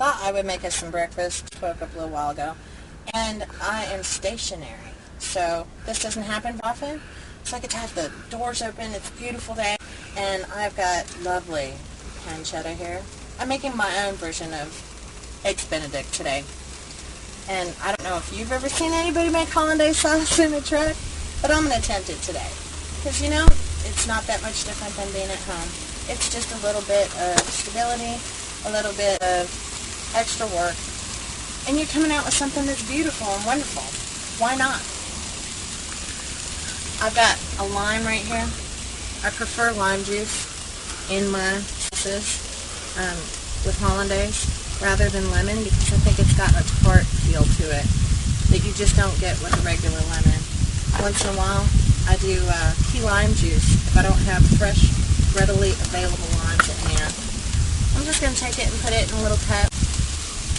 thought I would make us some breakfast. Woke up a little while ago. And I am stationary. So this doesn't happen often. So I get to have the doors open. It's a beautiful day. And I've got lovely pancetta here. I'm making my own version of Eggs Benedict today. And I don't know if you've ever seen anybody make hollandaise sauce in a truck, but I'm going to attempt it today. Because, you know, it's not that much different than being at home. It's just a little bit of stability, a little bit of extra work, and you're coming out with something that's beautiful and wonderful. Why not? I've got a lime right here. I prefer lime juice in my sauces with hollandaise rather than lemon because I think it's got a tart feel to it that you just don't get with a regular lemon. Once in a while, I do key lime juice if I don't have fresh, readily available limes at hand. I'm just going to take it and put it in a little cup.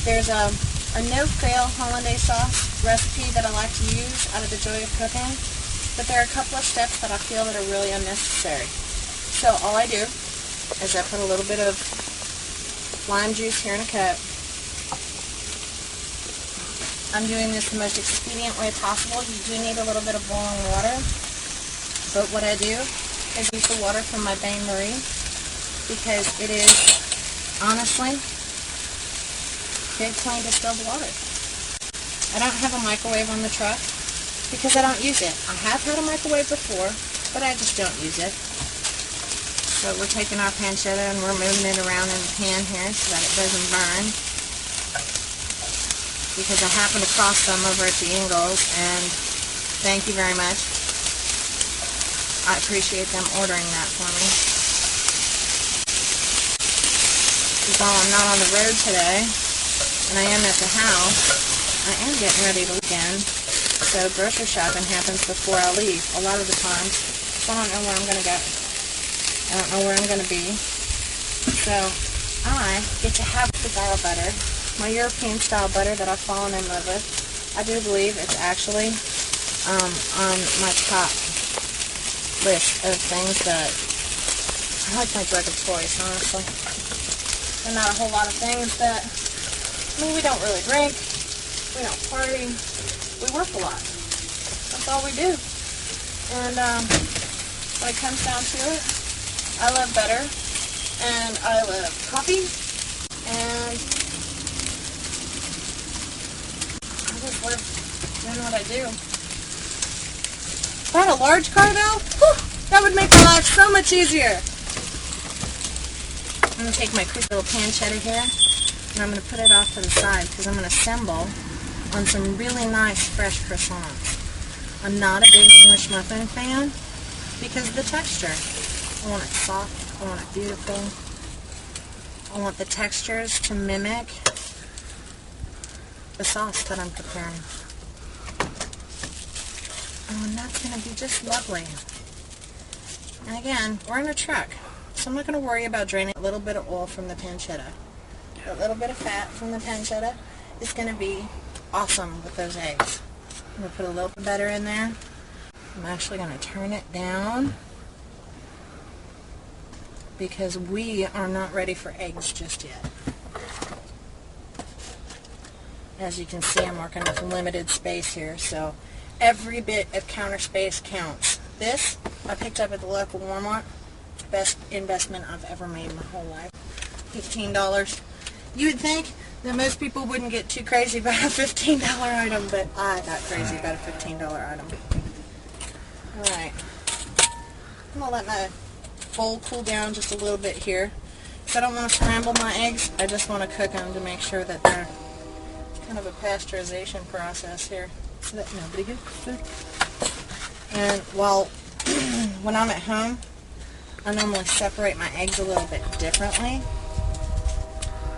There's a no-fail hollandaise sauce recipe that I like to use out of the joy of cooking, but there are a couple of steps that I feel that are really unnecessary. So all I do is I put a little bit of lime juice here in a cup. I'm doing this the most expedient way possible. You do need a little bit of boiling water, but what I do is use the water from my bain-marie because it is honestly good, clean, distilled water. I don't have a microwave on the truck because I don't use it. I have had a microwave before, but I just don't use it. So we're taking our pancetta and we're moving it around in the pan here so that it doesn't burn. Because I happened across some over at the Ingalls, and thank you very much. I appreciate them ordering that for me. Because while I'm not on the road today, and I am at the house, I am getting ready to leave again. So grocery shopping happens before I leave a lot of the times. So I don't know where I'm going to go. I don't know where I'm going to be. So I get to have the garlic butter, my European style butter that I've fallen in love with. I do believe it's actually on my top list of things that I like my drug of choice, honestly. There are not a whole lot of things that, I mean, we don't really drink, we don't party, we work a lot. That's all we do. And when it comes down to it, I love butter, and I love coffee, and I just love doing what I do. If I had a large car though, that would make my life so much easier. I'm going to take my quick little pancetta here, and I'm going to put it off to the side because I'm going to assemble on some really nice fresh croissants. I'm not a big English muffin fan because of the texture. I want it soft, I want it beautiful. I want the textures to mimic the sauce that I'm preparing. Oh, and that's going to be just lovely. And again, we're in a truck, so I'm not going to worry about draining a little bit of oil from the pancetta. A little bit of fat from the pancetta is going to be awesome with those eggs. I'm going to put a little bit butter in there. I'm actually going to turn it down because we are not ready for eggs just yet. As you can see, I'm working with limited space here, so every bit of counter space counts. This I picked up at the local Walmart. Best investment I've ever made in my whole life. $15. You would think that most people wouldn't get too crazy about a $15 item, but I got crazy about a $15 item. Alright. I'm going to let my bowl cool down just a little bit here. So I don't want to scramble my eggs. I just want to cook them to make sure that they're kind of a pasteurization process here so that nobody gets sick. And while when I'm at home, I normally separate my eggs a little bit differently.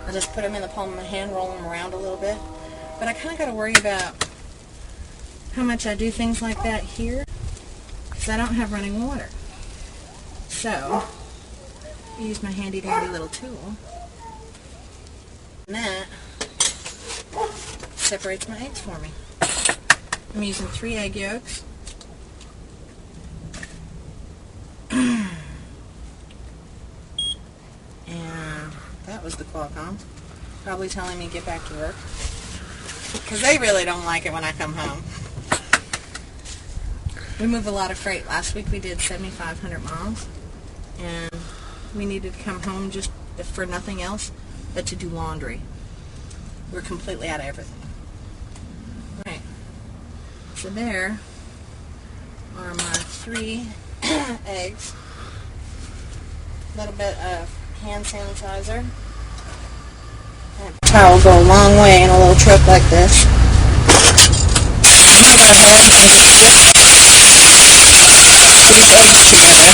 I just put them in the palm of my hand, roll them around a little bit. But I kind of got to worry about how much I do things like that here because I don't have running water. So, I use my handy dandy little tool. And that separates my eggs for me. I'm using 3 egg yolks. And that was the Qualcomm. Probably telling me get back to work. Because they really don't like it when I come home. We move a lot of freight. Last week we did 7,500 miles. And we needed to come home just for nothing else but to do laundry. We're completely out of everything. Right. So there are my 3 eggs. A little bit of hand sanitizer. That towel will go a long way in a little trip like this. I'm going to go ahead and just whip these eggs together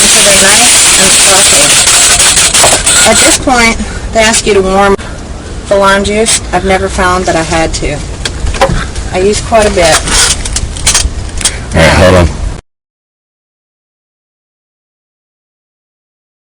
until they're nice and fluffy. At this point, they ask you to warm the lime juice. I've never found that I had to. I use quite a bit. Alright, hold on.